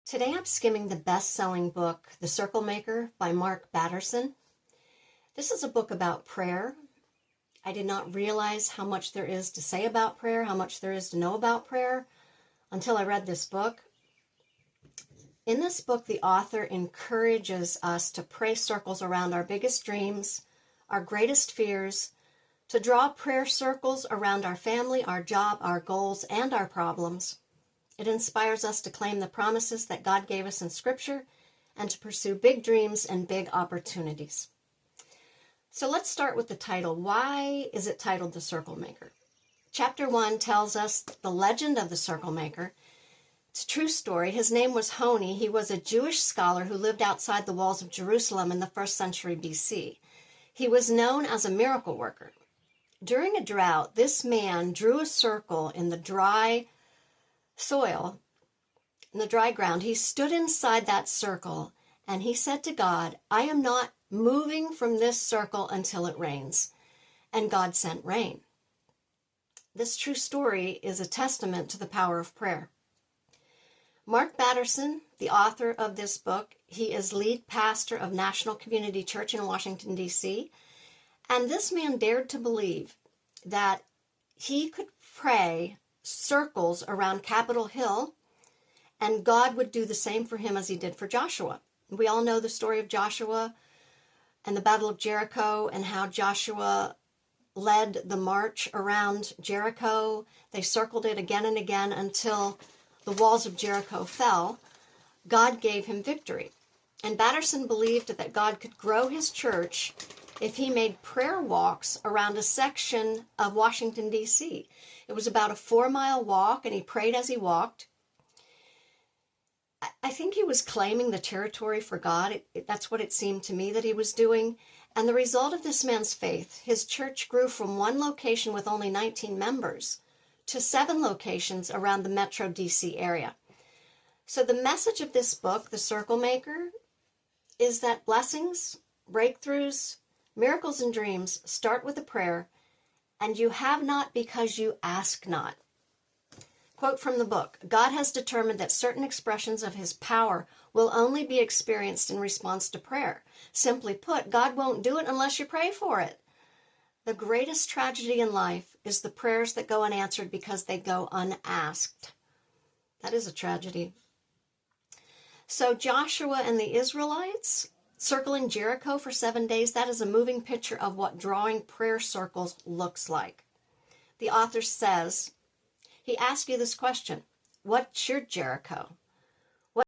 Today I'm skimming the best-selling book, The Circle Maker by Mark Batterson. This is a book about prayer. I did not realize how much there is to say about prayer, how much there is to know about prayer until I read this book. In this book, the author encourages us to pray circles around our biggest dreams, our greatest fears, to draw prayer circles around our family, our job, our goals, and our problems. It inspires us to claim the promises that God gave us in Scripture and to pursue big dreams and big opportunities. So let's start with the title. Why is it titled The Circle Maker? Chapter 1 tells us the legend of the Circle Maker. It's a true story. His name was Honi. He was a Jewish scholar who lived outside the walls of Jerusalem in the 1st century BC. He was known as a miracle worker. During a drought, this man drew a circle in the dry soil, in the dry ground. He stood inside that circle and he said to God, I am not moving from this circle until it rains. And God sent rain. This true story is a testament to the power of prayer. Mark Batterson, the author of this book, he is lead pastor of National Community Church in Washington, D.C., and this man dared to believe that he could pray circles around Capitol Hill, and God would do the same for him as he did for Joshua. We all know the story of Joshua and the Battle of Jericho and how Joshua led the march around Jericho. They circled it again and again until the walls of Jericho fell. God gave him victory. And Batterson believed that God could grow his church if he made prayer walks around a section of Washington, D.C. It was about a 4-mile walk, and he prayed as he walked. I think he was claiming the territory for God. That's what it seemed to me that he was doing. And the result of this man's faith, his church grew from one location with only 19 members to 7 locations around the Metro D.C. area. So the message of this book, The Circle Maker, is that blessings, breakthroughs, miracles, and dreams start with a prayer, and you have not because you ask not. Quote from the book, God has determined that certain expressions of his power will only be experienced in response to prayer. Simply put, God won't do it unless you pray for it. The greatest tragedy in life is the prayers that go unanswered because they go unasked. That is a tragedy. So Joshua and the Israelites circling Jericho for 7 days, that is a moving picture of what drawing prayer circles looks like. The author says, he asks you this question, what's your Jericho?